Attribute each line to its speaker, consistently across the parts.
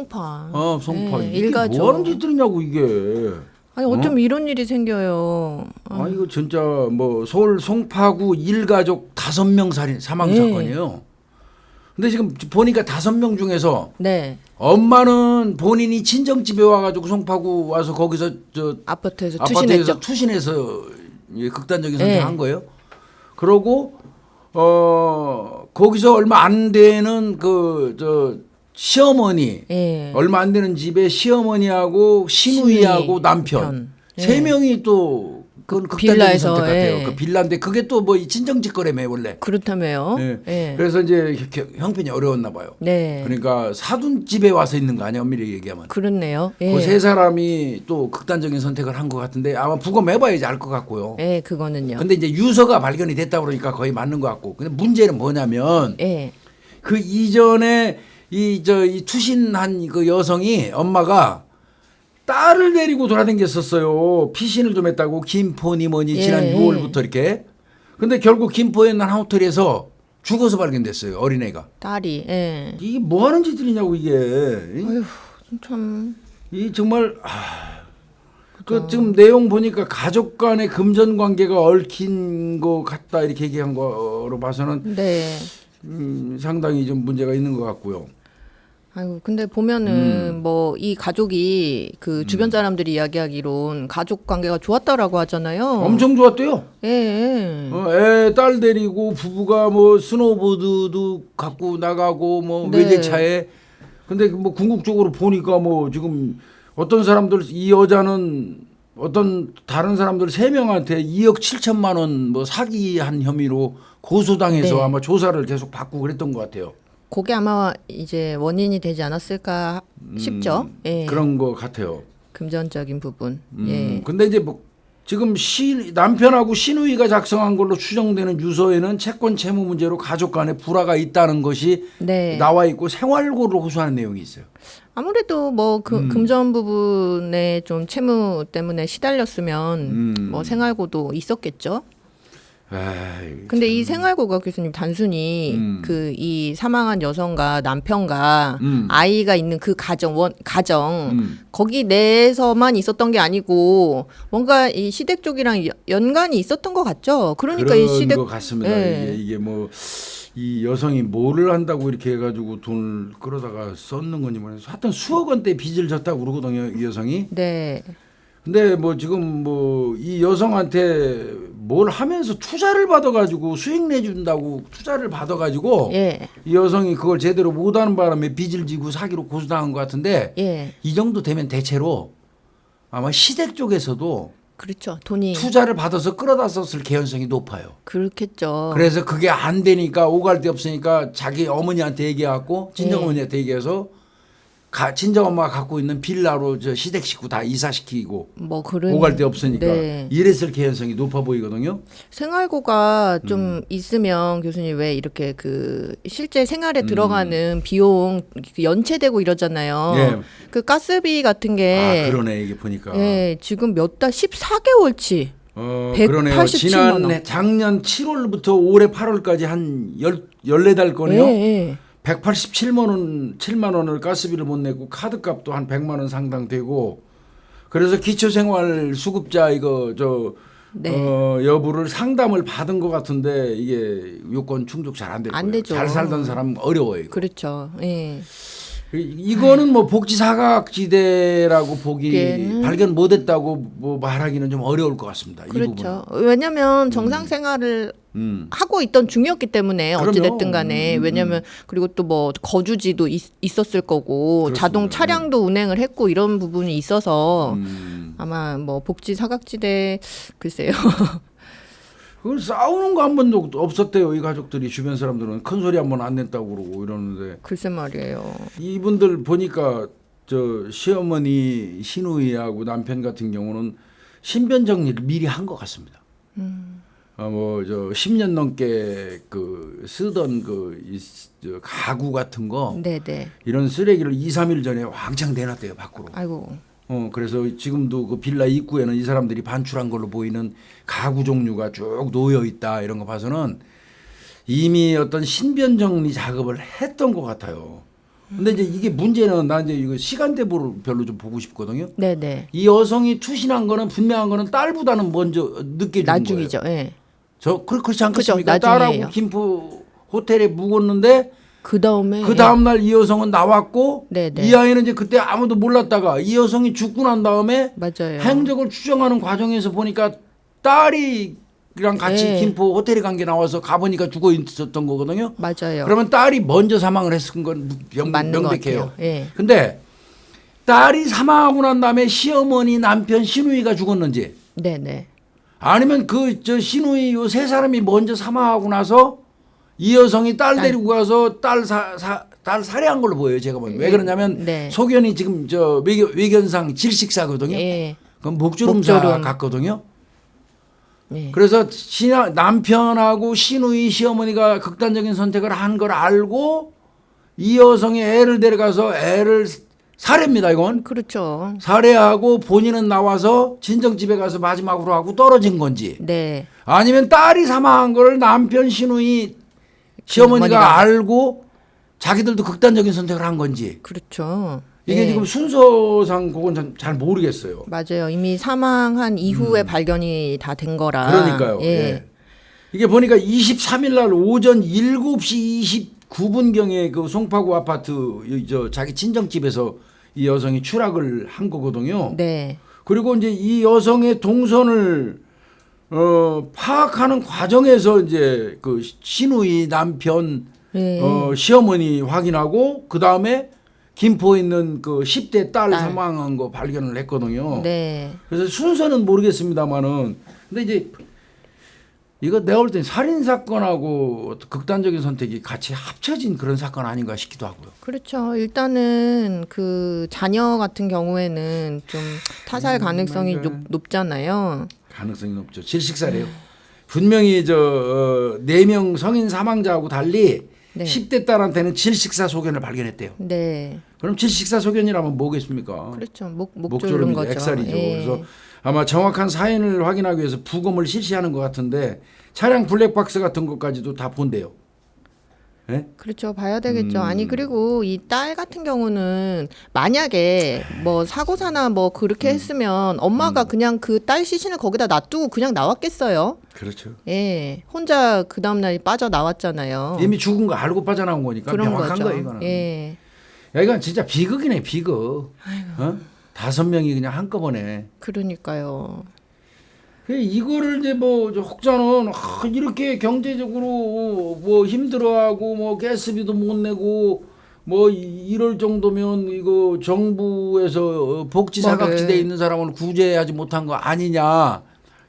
Speaker 1: 송파.
Speaker 2: 송파.
Speaker 1: 네,
Speaker 2: 이게
Speaker 1: 일가족.
Speaker 2: 뭐 하는 짓들이냐고 이게.
Speaker 1: 아니 어쩜 이런 일이 생겨요.
Speaker 2: 이거 진짜 뭐 서울 송파구 일가족 5명 살인 사망
Speaker 1: 네.
Speaker 2: 사건이에요. 근데 지금 보니까 5명 중에서
Speaker 1: 네.
Speaker 2: 엄마는 본인이 친정집에 와가지고 송파구 와서 거기서 저
Speaker 1: 아파트에서
Speaker 2: 아파트에서
Speaker 1: 투신했죠.
Speaker 2: 투신해서 극단적인
Speaker 1: 네.
Speaker 2: 선택한 거예요. 그러고 거기서 얼마 안 되는 그 저 시어머니
Speaker 1: 예.
Speaker 2: 얼마 안 되는 집에 시어머니하고 시누이하고
Speaker 1: 시누이,
Speaker 2: 남편
Speaker 1: 예.
Speaker 2: 세 명이 또 그건 극단적인
Speaker 1: 빌라에서,
Speaker 2: 선택 같아요.
Speaker 1: 예.
Speaker 2: 그 빌라인데 그게 또 뭐 친정집 거래매 원래.
Speaker 1: 그렇다며요.
Speaker 2: 예.
Speaker 1: 예.
Speaker 2: 그래서 이제 형편이 어려웠나 봐요.
Speaker 1: 네.
Speaker 2: 그러니까 사돈집에 와서 있는 거 아니야 엄밀히 얘기하면.
Speaker 1: 그렇네요. 예.
Speaker 2: 그 세 사람이 또 극단적인 선택을 한 것 같은데 아마 부검해봐야지 알 것 같고요.
Speaker 1: 예, 그거는요.
Speaker 2: 근데 이제 유서가 발견이 됐다 그러니까 거의 맞는 것 같고. 근데 문제는 뭐냐면
Speaker 1: 예.
Speaker 2: 그 이전에 이 투신한 그 여성이 엄마가 딸을 데리고 돌아다녔었어요. 피신을 좀 했다고 김포니 뭐니 지난
Speaker 1: 예.
Speaker 2: 6월부터 이렇게. 근데 결국 김포에 있는 한 호텔에서 죽어서 발견됐어요. 어린애가.
Speaker 1: 딸이. 예.
Speaker 2: 이게 뭐 하는 짓들이냐고 이게.
Speaker 1: 아휴, 참.
Speaker 2: 이 정말 그 지금 내용 보니까 가족 간의 금전 관계가 얽힌 것 같다 이렇게 얘기한 거로 봐서는
Speaker 1: 네.
Speaker 2: 상당히 좀 문제가 있는 것 같고요.
Speaker 1: 아이고, 근데 보면은 뭐 이 가족이 그 주변 사람들이 이야기하기론 가족 관계가 좋았다라고 하잖아요.
Speaker 2: 엄청 좋았대요.
Speaker 1: 예. 예.
Speaker 2: 애 딸 데리고 부부가 뭐 스노보드도 갖고 나가고 뭐
Speaker 1: 네.
Speaker 2: 외제차에. 근데 뭐 궁극적으로 보니까 뭐 지금 어떤 사람들 이 여자는 어떤 다른 사람들 3명한테 2억 7천만 원 뭐 사기한 혐의로 고소당해서
Speaker 1: 네.
Speaker 2: 아마 조사를 계속 받고 그랬던 것 같아요.
Speaker 1: 그게 아마 이제 원인이 되지 않았을까 싶죠. 예.
Speaker 2: 그런 것 같아요.
Speaker 1: 금전적인 부분. 예.
Speaker 2: 근데 이제 뭐 지금 남편하고 시누이가 작성한 걸로 추정되는 유서에는 채권 채무 문제로 가족 간에 불화가 있다는 것이
Speaker 1: 네.
Speaker 2: 나와 있고 생활고를 호소하는 내용이 있어요.
Speaker 1: 아무래도 뭐 금전 부분에 좀 채무 때문에 시달렸으면 뭐 생활고도 있었겠죠.
Speaker 2: 에이,
Speaker 1: 근데 이 생활고가 교수님 단순히 그 이 사망한 여성과 남편과 아이가 있는 그 가정 거기 내에서만 있었던 게 아니고 뭔가 이 시댁 쪽이랑 연관이 있었던 것 같죠. 그러니까 이
Speaker 2: 그런
Speaker 1: 시댁
Speaker 2: 것 같습니다.
Speaker 1: 예.
Speaker 2: 이게 뭐 이 여성이 뭐를 한다고 이렇게 해가지고 돈을 끌어다가 썼는 건지 모르겠어요. 하여튼 수억 원대 빚을 졌다고 그러거든요, 이 여성이.
Speaker 1: 네.
Speaker 2: 근데 뭐 지금 뭐 이 여성한테 뭘 하면서 투자를 받아가지고 수익 내준다고 투자를 받아가지고
Speaker 1: 예.
Speaker 2: 이 여성이 그걸 제대로 못하는 바람에 빚을 지고 사기로 고소당한 것 같은데
Speaker 1: 예.
Speaker 2: 이 정도 되면 대체로 아마 시댁 쪽에서도
Speaker 1: 그렇죠. 돈이
Speaker 2: 투자를 받아서 끌어다 썼을 개연성이 높아요.
Speaker 1: 그렇겠죠.
Speaker 2: 그래서 그게 안 되니까 오갈 데 없으니까 자기 어머니한테 얘기하고 친정어머니한테 얘기해서 친정엄마가 갖고 있는 빌라로 저 시댁 식구 다 이사시키고
Speaker 1: 뭐 그런
Speaker 2: 오갈 데 없으니까
Speaker 1: 네.
Speaker 2: 이랬을 개연성이 높아 보이거든요.
Speaker 1: 생활고가 좀 있으면 교수님 왜 이렇게 그 실제 생활에 들어가는 비용 연체되고 이러잖아요.
Speaker 2: 예.
Speaker 1: 그 가스비 같은 게
Speaker 2: 그러네 이게 보니까.
Speaker 1: 예, 지금 몇 달 14개월치
Speaker 2: 그러네요.
Speaker 1: 187만
Speaker 2: 지난
Speaker 1: 원.
Speaker 2: 작년 7월부터 올해 8월까지 한 14달 건이요.
Speaker 1: 예.
Speaker 2: 7만 원을 가스비를 못 내고 카드값도 한 100만 원 상당 되고 그래서 기초생활 수급자 이거
Speaker 1: 네.
Speaker 2: 여부를 상담을 받은 것 같은데 이게 요건 충족 잘 안 될
Speaker 1: 안
Speaker 2: 거예요.
Speaker 1: 되죠.
Speaker 2: 잘 살던 사람 어려워요. 이거.
Speaker 1: 그렇죠. 예.
Speaker 2: 이거는 뭐 복지 사각지대라고 보기
Speaker 1: 그게는-
Speaker 2: 발견 못했다고 뭐 말하기는 좀 어려울 것 같습니다. 이 부분은.
Speaker 1: 그렇죠. 왜냐하면 정상 생활을 하고 있던 중이었기 때문에
Speaker 2: 그럼요.
Speaker 1: 어찌됐든 간에 왜냐하면 그리고 또 뭐 거주지도 있었을 거고
Speaker 2: 그렇습니다.
Speaker 1: 자동 차량도 운행을 했고 이런 부분이 있어서 아마 뭐 복지 사각지대 글쎄요.
Speaker 2: 그걸 싸우는 거 한 번도 없었대요. 이 가족들이 주변 사람들은 큰 소리 한 번 안 냈다고 그러고 이러는데
Speaker 1: 글쎄 말이에요.
Speaker 2: 이분들 보니까 저 시어머니 시누이하고 남편 같은 경우는 신변 정리를 미리 한 것 같습니다. 뭐 저 10년 넘게 그 쓰던 저 가구 같은 거
Speaker 1: 네네.
Speaker 2: 이런 쓰레기를 2, 3일 전에 왕창 내놨대요 밖으로.
Speaker 1: 아이고.
Speaker 2: 그래서 지금도 그 빌라 입구에는 이 사람들이 반출한 걸로 보이는 가구 종류가 쭉 놓여 있다 이런 거 봐서는 이미 어떤 신변 정리 작업을 했던 것 같아요. 근데 이제 이게 문제는 나 이제 이거 시간대별로 좀 보고 싶거든요.
Speaker 1: 네네.
Speaker 2: 이 여성이 투신한 거는 분명한 거는 딸보다는 먼저 늦게 죽은
Speaker 1: 나중이죠.
Speaker 2: 거예요.
Speaker 1: 예.
Speaker 2: 그렇지 않겠습니까?
Speaker 1: 그죠,
Speaker 2: 딸하고
Speaker 1: 나중이에요.
Speaker 2: 김포 호텔에 묵었는데
Speaker 1: 그 다음에
Speaker 2: 그 다음 날 이 여성은 나왔고
Speaker 1: 네네.
Speaker 2: 이 아이는 이제 그때 아무도 몰랐다가 이 여성이 죽고 난 다음에
Speaker 1: 맞아요.
Speaker 2: 행적을 추정하는 과정에서 보니까 딸이랑 같이
Speaker 1: 네.
Speaker 2: 김포 호텔에 간 게 나와서 가보니까 죽어 있었던 거거든요.
Speaker 1: 맞아요.
Speaker 2: 그러면 딸이 먼저 사망을 했은 건
Speaker 1: 맞는 것
Speaker 2: 명백해요.
Speaker 1: 같아요. 예.
Speaker 2: 근데 딸이 사망하고 난 다음에 시어머니 남편 시누이가 죽었는지
Speaker 1: 네네.
Speaker 2: 아니면 그 저 시누이 요 세 사람이 먼저 사망하고 나서 이 여성이 딸 데리고 가서 딸 살해한 걸로 보여요. 제가 보면 왜 그러냐면
Speaker 1: 네.
Speaker 2: 소견이 지금 저 외견상 질식사거든요.
Speaker 1: 예.
Speaker 2: 그럼 목조름사
Speaker 1: 목조름.
Speaker 2: 같거든요.
Speaker 1: 예.
Speaker 2: 그래서 남편하고 시누이 시어머니가 극단적인 선택을 한 걸 알고 이 여성이 애를 데려가서 애를 살해입니다. 이건
Speaker 1: 그렇죠.
Speaker 2: 살해하고 본인은 나와서 친정집에 가서 마지막으로 하고 떨어진 건지
Speaker 1: 네.
Speaker 2: 아니면 딸이 사망한 걸 남편 시누이 시어머니가
Speaker 1: 어머니가.
Speaker 2: 알고 자기들도 극단적인 선택을 한 건지
Speaker 1: 그렇죠.
Speaker 2: 이게
Speaker 1: 예.
Speaker 2: 지금 순서상 그건 잘 모르겠어요.
Speaker 1: 맞아요. 이미 사망한 이후에 발견이 다 된 거라.
Speaker 2: 그러니까요.
Speaker 1: 예.
Speaker 2: 예. 이게 보니까 23일 날 오전 7시 29분경에 그 송파구 아파트 저 자기 친정집에서 이 여성이 추락을 한 거거든요.
Speaker 1: 네.
Speaker 2: 그리고 이제 이 여성의 동선을 파악하는 과정에서 이제 그 시누이 남편
Speaker 1: 예.
Speaker 2: 시어머니 확인하고 그 다음에 김포에 있는 그 10대 딸
Speaker 1: 딸.
Speaker 2: 사망한 거 발견을 했거든요.
Speaker 1: 네.
Speaker 2: 그래서 순서는 모르겠습니다만은 근데 이제 이거 내가 볼 땐 살인 사건하고 극단적인 선택이 같이 합쳐진 그런 사건 아닌가 싶기도 하고요.
Speaker 1: 그렇죠. 일단은 그 자녀 같은 경우에는 좀 타살 가능성이
Speaker 2: 맞아요.
Speaker 1: 높잖아요.
Speaker 2: 가능성이 높죠. 질식사래요. 분명히 저 4명 성인 사망자하고 달리
Speaker 1: 네.
Speaker 2: 10대 딸한테는 질식사 소견을 발견했대요.
Speaker 1: 네.
Speaker 2: 그럼 질식사 소견이라면 뭐겠습니까?
Speaker 1: 그렇죠. 목조른
Speaker 2: 목조름이죠.
Speaker 1: 거죠.
Speaker 2: 액살이죠.
Speaker 1: 예.
Speaker 2: 그래서 아마 정확한 사인을 확인하기 위해서 부검을 실시하는 것 같은데 차량 블랙박스 같은 것까지도 다 본대요. 예?
Speaker 1: 그렇죠. 봐야 되겠죠. 아니 그리고 이 딸 같은 경우는 만약에 뭐 사고사나 뭐 그렇게 했으면 엄마가 그냥 그 딸 시신을 거기다 놔두고 그냥 나왔겠어요.
Speaker 2: 그렇죠.
Speaker 1: 예. 혼자 그 다음 날 빠져 나왔잖아요.
Speaker 2: 이미 죽은 거 알고 빠져나온 거니까
Speaker 1: 그런
Speaker 2: 명확한
Speaker 1: 거죠.
Speaker 2: 거예요, 이거는.
Speaker 1: 예.
Speaker 2: 야, 이건 진짜 비극이네, 비극. 어? 5명이 그냥 한꺼번에.
Speaker 1: 그러니까요.
Speaker 2: 이거를 이제 뭐 혹자는 이렇게 경제적으로 뭐 힘들어하고 뭐 가스비도 못 내고 뭐 이럴 정도면 이거 정부에서 복지 사각지대에 있는 사람을 구제하지 못한 거 아니냐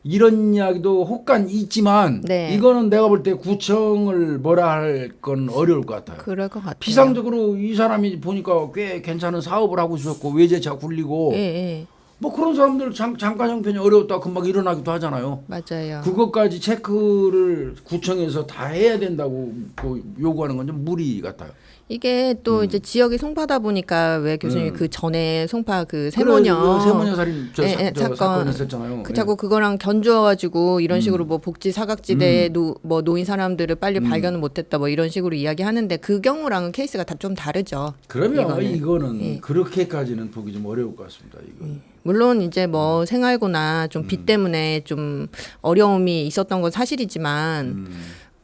Speaker 2: 이런 이야기도 혹간 있지만
Speaker 1: 네.
Speaker 2: 이거는 내가 볼 때 구청을 뭐라 할 건 어려울 것 같아요.
Speaker 1: 그럴 것 같아요.
Speaker 2: 피상적으로 이 사람이 보니까 꽤 괜찮은 사업을 하고 있었고 외제차 굴리고
Speaker 1: 예, 예.
Speaker 2: 뭐 그런 사람들 잠깐 형편이 어려웠다 금방 일어나기도 하잖아요.
Speaker 1: 맞아요.
Speaker 2: 그것까지 체크를 구청에서 다 해야 된다고 그 요구하는 건 좀 무리 같아요.
Speaker 1: 이게 또 이제 지역이 송파다 보니까 왜 교수님 그 전에 송파 그 세모녀
Speaker 2: 그래, 세모녀 살인
Speaker 1: 사건
Speaker 2: 사건 있었잖아요.
Speaker 1: 그 자꾸 그거랑 견주어가지고 이런 식으로 뭐 복지 사각지대에 뭐 노인 사람들을 빨리 발견을 못했다 뭐 이런 식으로 이야기하는데 그 경우랑은 케이스가 다 좀 다르죠.
Speaker 2: 그러면 이거는
Speaker 1: 예.
Speaker 2: 그렇게까지는 보기 좀 어려울 것 같습니다. 이거.
Speaker 1: 물론 이제 뭐 생활고나 좀 빚 때문에 좀 어려움이 있었던 건 사실이지만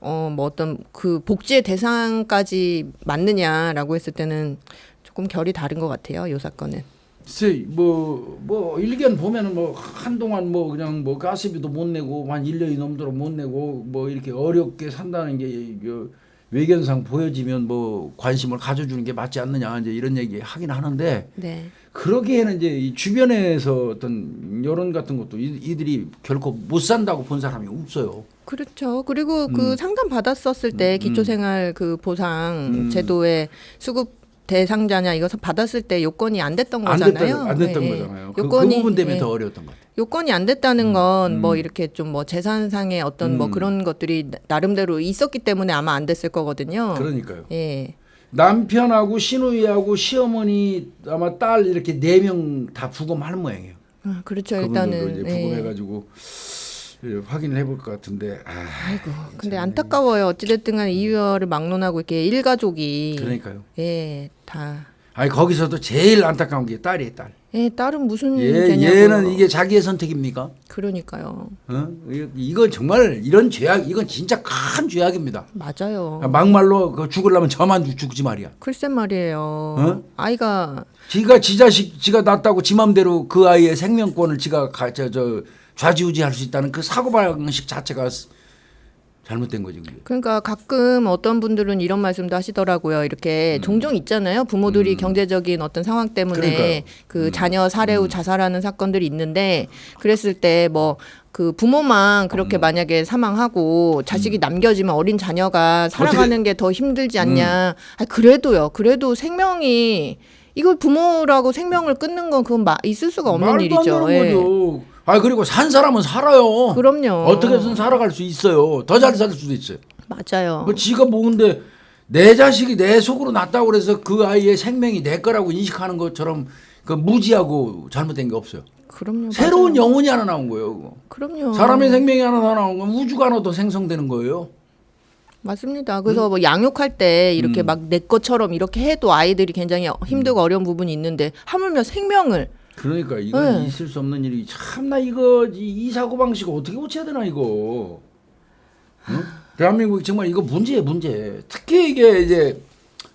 Speaker 1: 뭐 어떤 그 복지의 대상까지 맞느냐라고 했을 때는 조금 결이 다른 것 같아요. 이 사건은.
Speaker 2: 글쎄 뭐 일견 보면은 뭐 한동안 뭐 그냥 뭐 가스비도 못 내고 한 1년이 넘도록 못 내고 뭐 이렇게 어렵게 산다는 게 외견상 보여지면 뭐 관심을 가져주는 게 맞지 않느냐 이제 이런 얘기 하긴 하는데
Speaker 1: 네.
Speaker 2: 그러기에는 이제 이 주변에서 어떤 여론 같은 것도 이들이 결코 못 산다고 본 사람이 없어요.
Speaker 1: 그렇죠. 그리고 그 상담 받았었을 때 기초생활 그 보상 제도의 수급 대상자냐 이거 받았을 때 요건이 안 됐던 거잖아요.
Speaker 2: 안 됐던
Speaker 1: 예,
Speaker 2: 거잖아요.
Speaker 1: 예.
Speaker 2: 그 부분 때문에 더 어려웠던 것 같아요.
Speaker 1: 요건이 안 됐다는 건 뭐 이렇게 좀 뭐 재산상의 어떤 뭐 그런 것들이 나름대로 있었기 때문에 아마 안 됐을 거거든요.
Speaker 2: 그러니까요.
Speaker 1: 예.
Speaker 2: 남편하고 시누이하고 시어머니 아마 딸 이렇게 4명 다 부검하는 모양이에요.
Speaker 1: 그렇죠.
Speaker 2: 그분들도
Speaker 1: 일단은
Speaker 2: 이제 부검해가지고 확인을 해볼 것 같은데.
Speaker 1: 아이고, 근데 안타까워요. 어찌됐든 간에 이유를 막론하고 이렇게 일가족이.
Speaker 2: 그러니까요.
Speaker 1: 예, 다.
Speaker 2: 아니 거기서도 제일 안타까운 게 딸이에요, 딸.
Speaker 1: 예, 딸은 무슨
Speaker 2: 얘는
Speaker 1: 죄냐고요.
Speaker 2: 이게 자기의 선택입니까?
Speaker 1: 그러니까요.
Speaker 2: 이건 정말 이런 죄악, 이건 진짜 큰 죄악입니다.
Speaker 1: 맞아요.
Speaker 2: 막말로 그 죽으려면 저만 죽지 말이야.
Speaker 1: 글쎄 말이에요. 아이가
Speaker 2: 지가 지 자식 지가 낳았다고 지 맘대로 그 아이의 생명권을 지가 좌지우지할 수 있다는 그 사고방식 자체가 잘못된 거지. 그게.
Speaker 1: 그러니까 가끔 어떤 분들은 이런 말씀도 하시더라고요. 이렇게 종종 있잖아요. 부모들이 경제적인 어떤 상황 때문에
Speaker 2: 그러니까요.
Speaker 1: 그 자녀 살해 후 자살하는 사건들이 있는데 그랬을 때 뭐 그 부모만 그렇게 만약에 사망하고 자식이 남겨지면 어린 자녀가 살아가는 게 더 힘들지 않냐. 그래도요. 그래도 생명이 이걸 부모라고 생명을 끊는 건 그건 있을 수가 없는
Speaker 2: 말도
Speaker 1: 일이죠.
Speaker 2: 안 되는 거죠. 그리고 산 사람은 살아요.
Speaker 1: 그럼요.
Speaker 2: 어떻게든 살아갈 수 있어요. 더 잘 살 수도 있어요.
Speaker 1: 맞아요.
Speaker 2: 그 지가 모은데 내 자식이 내 속으로 낳았다고 그래서 그 아이의 생명이 내 거라고 인식하는 것처럼 그 무지하고 잘못된 게 없어요.
Speaker 1: 그럼요.
Speaker 2: 새로운
Speaker 1: 맞아요.
Speaker 2: 영혼이 하나 나온 거예요. 그거.
Speaker 1: 그럼요.
Speaker 2: 사람의 생명이 하나 더 나온 건 우주가 하나 더 생성되는 거예요.
Speaker 1: 맞습니다. 그래서 뭐 양육할 때 이렇게 막 내 것처럼 이렇게 해도 아이들이 굉장히 힘들고 어려운 부분이 있는데 하물며 생명을
Speaker 2: 그러니까 이건
Speaker 1: 네.
Speaker 2: 있을 수 없는 일이 참나 이거 이 사고 방식을 어떻게 고쳐야 되나 이거. 응? 대한민국이 정말 이거 문제예요 문제. 특히 이게 이제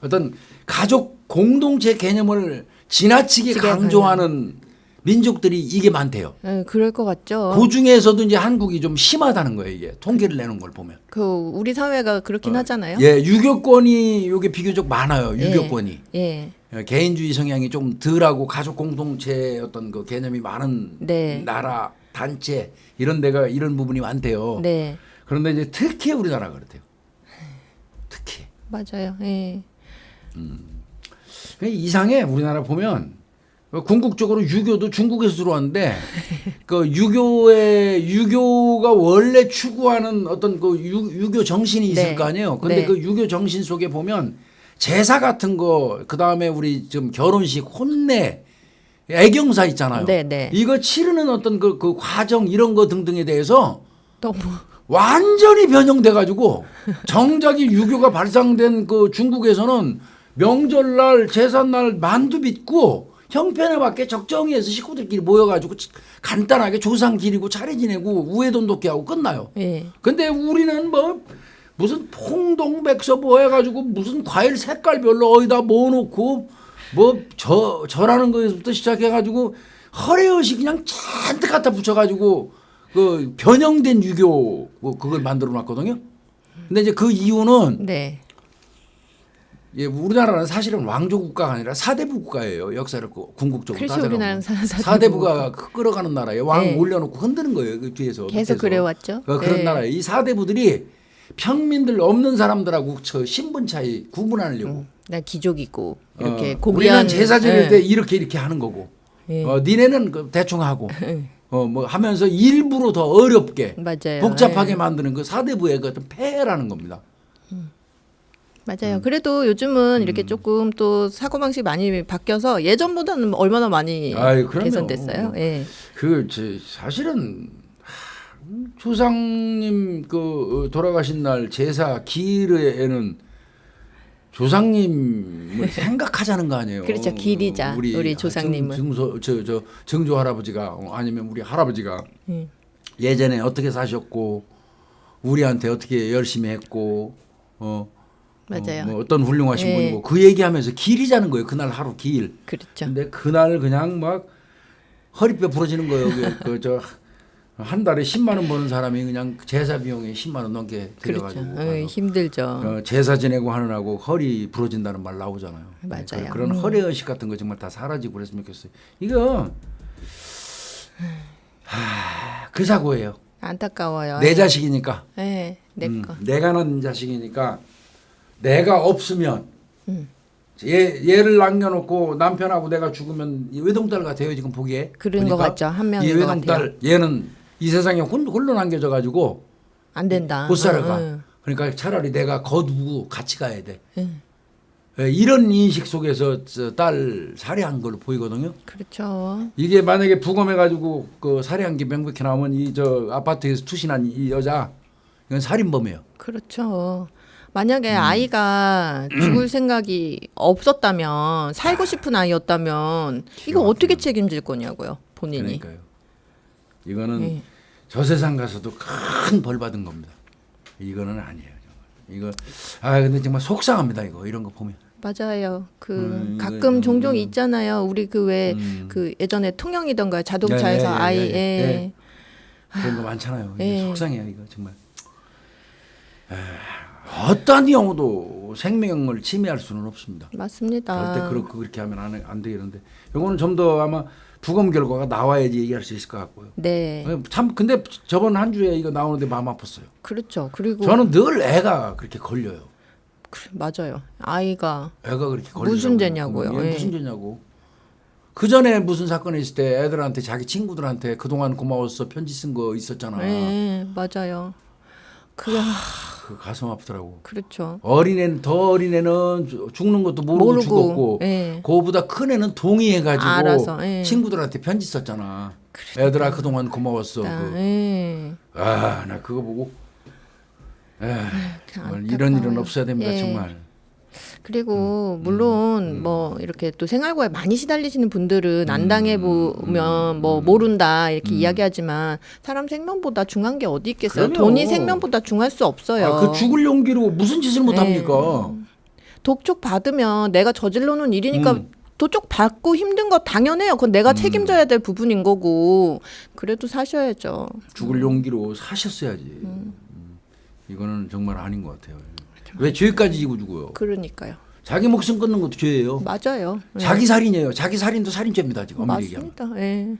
Speaker 2: 어떤 가족 공동체 개념을 지나치게 강조하는 민족들이 이게 많대요.
Speaker 1: 네, 그럴 것 같죠.
Speaker 2: 그 중에서도 이제 한국이 좀 심하다는 거예요 이게 통계를 내는 걸 보면.
Speaker 1: 그 우리 사회가 그렇긴 하잖아요.
Speaker 2: 예, 유교권이 요게 비교적 많아요. 유교권이.
Speaker 1: 예.
Speaker 2: 개인주의 성향이 좀 덜하고 가족 공동체 어떤 그 개념이 많은
Speaker 1: 네.
Speaker 2: 나라 단체 이런 데가 이런 부분이 많대요.
Speaker 1: 네.
Speaker 2: 그런데 이제 특히 우리나라가 그렇대요. 특히.
Speaker 1: 맞아요. 예.
Speaker 2: 이상해 우리나라 보면 궁극적으로 유교도 중국에서 들어왔는데 그 유교가 원래 추구하는 어떤 그 유교 정신이 있을
Speaker 1: 네.
Speaker 2: 거 아니에요. 근데
Speaker 1: 네.
Speaker 2: 그 유교 정신 속에 보면 제사 같은 거 그다음에 우리 좀 결혼식 혼례 애경사 있잖아요.
Speaker 1: 네, 네.
Speaker 2: 이거 치르는 어떤 그 과정 이런 거 등등에 대해서
Speaker 1: 너무
Speaker 2: 완전히 변형돼 가지고 정작이 유교가 발상된 그 중국에서는 명절날 제삿날 만두 빚고 형편에 맞게 적정히 해서 식구들끼리 모여가지고 간단하게 조상 기리고 차례 지내고 우회돈 돕기 하고 끝나요.
Speaker 1: 예.
Speaker 2: 근데 우리는 뭐 무슨 홍동백서 뭐 해가지고 무슨 과일 색깔별로 어디다 모아놓고 뭐 절하는 거에서부터 시작해가지고 허례허시 그냥 잔뜩 갖다 붙여가지고 그 변형된 유교 그걸 만들어 놨거든요. 근데 이제 그 이유는
Speaker 1: 네.
Speaker 2: 예, 우리나라는 사실은 왕조 국가가 아니라 사대부 국가예요. 역사를 궁극적으로
Speaker 1: 그렇죠.
Speaker 2: 따져가면.
Speaker 1: 우리나라는
Speaker 2: 사대부가 끌어가는 나라예요. 왕
Speaker 1: 네.
Speaker 2: 올려놓고 흔드는 거예요. 그 뒤에서.
Speaker 1: 계속
Speaker 2: 밑에서.
Speaker 1: 그래왔죠.
Speaker 2: 그런
Speaker 1: 네.
Speaker 2: 나라예요. 이 사대부들이 평민들 없는 사람들하고 저 신분 차이 구분하려고.
Speaker 1: 나 귀족이고 이렇게
Speaker 2: 우리는
Speaker 1: 고귀한
Speaker 2: 제사 지낼
Speaker 1: 예.
Speaker 2: 때 이렇게 하는 거고.
Speaker 1: 예.
Speaker 2: 니네는 그 대충 하고. 뭐 하면서 일부러 더 어렵게
Speaker 1: 맞아요.
Speaker 2: 복잡하게
Speaker 1: 예.
Speaker 2: 만드는 그 사대부의 그 어떤 폐해라는 겁니다.
Speaker 1: 맞아요. 그래도 요즘은 이렇게 조금 또 사고방식이 많이 바뀌어서 예전보다는 얼마나 많이
Speaker 2: 아유, 그럼요.
Speaker 1: 개선됐어요. 예.
Speaker 2: 사실은 조상님 그 돌아가신 날 제사 기일에는 조상님을 생각하자는 거 아니에요.
Speaker 1: 그렇죠. 기리자 우리 조상님을.
Speaker 2: 증조 할아버지가 아니면 우리 할아버지가 예전에 어떻게 사셨고 우리한테 어떻게 열심히 했고
Speaker 1: 맞아요.
Speaker 2: 뭐 어떤 훌륭하신
Speaker 1: 예.
Speaker 2: 분이고 그 얘기하면서 기리자는 거예요. 그날 하루 기일.
Speaker 1: 그렇죠.
Speaker 2: 근데 그날 그냥 막 허리뼈 부러지는 거예요. 한 달에 10만 원 버는 사람이 그냥 제사 비용에 10만 원 넘게 들여가지고
Speaker 1: 그렇죠. 힘들죠.
Speaker 2: 제사 지내고 하느라고 허리 부러진다는 말 나오잖아요.
Speaker 1: 맞아요.
Speaker 2: 그런 허례의식 같은 거 정말 다 사라지고 그랬으면 좋겠어요. 이거 그 사고예요.
Speaker 1: 안타까워요.
Speaker 2: 내 자식이니까.
Speaker 1: 네, 내 거.
Speaker 2: 내가 낳은 자식이니까 내가 없으면 얘를 남겨놓고 남편하고 내가 죽으면 외동딸 같아요 지금 보기에.
Speaker 1: 그런 거 같죠. 한 명인
Speaker 2: 이
Speaker 1: 것
Speaker 2: 외동딸
Speaker 1: 같아요.
Speaker 2: 얘는 이 세상에 홀로 남겨져가지고
Speaker 1: 안 된다.
Speaker 2: 못 살아가. 그러니까 차라리 내가 거두고 같이 가야 돼. 이런 인식 속에서 딸 살해한 걸로 보이거든요.
Speaker 1: 그렇죠.
Speaker 2: 이게 만약에 부검해가지고 그 살해한 게 명백히 나오면 이 저 아파트에서 투신한 이 여자 이건 살인범이에요.
Speaker 1: 그렇죠. 만약에 아이가 죽을 생각이 없었다면 살고 싶은 아이였다면 이거 어떻게 책임질 거냐고요 본인이.
Speaker 2: 그러니까요. 이거는 저 세상 가서도 큰 벌 받은 겁니다. 이거는 아니에요. 이거 근데 정말 속상합니다. 이거 이런 거 보면.
Speaker 1: 맞아요. 가끔 종종 있잖아요. 우리 그 왜 그 예전에 통영이던가 자동차에서 아이
Speaker 2: 그런 거 많잖아요. 속상해요. 이거 정말. 어떤 경우도 생명을 침해할 수는 없습니다.
Speaker 1: 맞습니다.
Speaker 2: 절대 그렇게 하면 안 되겠는데 이거는 좀 더 아마 부검 결과가 나와야지 얘기할 수 있을 것 같고요.
Speaker 1: 네.
Speaker 2: 참 근데 저번 한 주에 이거 나오는데 마음 아팠어요.
Speaker 1: 그렇죠. 그리고
Speaker 2: 저는 늘 애가 그렇게 걸려요.
Speaker 1: 맞아요. 애가
Speaker 2: 그렇게 걸리고
Speaker 1: 무슨 죄냐고요.
Speaker 2: 무슨 죄냐고. 그 전에 무슨 사건이 있을 때 애들한테 자기 친구들한테 그동안 고마웠어 편지 쓴 거 있었잖아.
Speaker 1: 네, 맞아요.
Speaker 2: 그 가슴 아프더라고.
Speaker 1: 그렇죠.
Speaker 2: 더 어린애는 죽는 것도 모르고 죽었고, 그거보다 큰 애는 동의해가지고
Speaker 1: 알아서,
Speaker 2: 친구들한테 편지 썼잖아. 애들아 그동안 고마웠어. 나 그거 보고 정말 이런 일은 없어야 됩니다. 정말.
Speaker 1: 그리고 물론 뭐 이렇게 또 생활고에 많이 시달리시는 분들은 안 당해 보면 뭐 모른다 이렇게 이야기하지만 사람 생명보다 중요한 게 어디 있겠어요?
Speaker 2: 그럼요.
Speaker 1: 돈이 생명보다 중요할 수 없어요.
Speaker 2: 그 죽을 용기로 무슨 짓을 못 합니까?
Speaker 1: 독촉 받으면 내가 저질러 놓은 일이니까 도쪽 받고 힘든 거 당연해요. 그건 내가 책임져야 될 부분인 거고 그래도 사셔야죠.
Speaker 2: 죽을 용기로 사셨어야지. 이거는 정말 아닌 것 같아요. 왜 죄까지 지고 죽어요?
Speaker 1: 그러니까요.
Speaker 2: 자기 목숨 끊는 것도 죄예요.
Speaker 1: 맞아요.
Speaker 2: 자기 살인이에요. 자기 살인도 살인죄입니다. 지금 엄밀히 얘기하면.
Speaker 1: 맞습니다.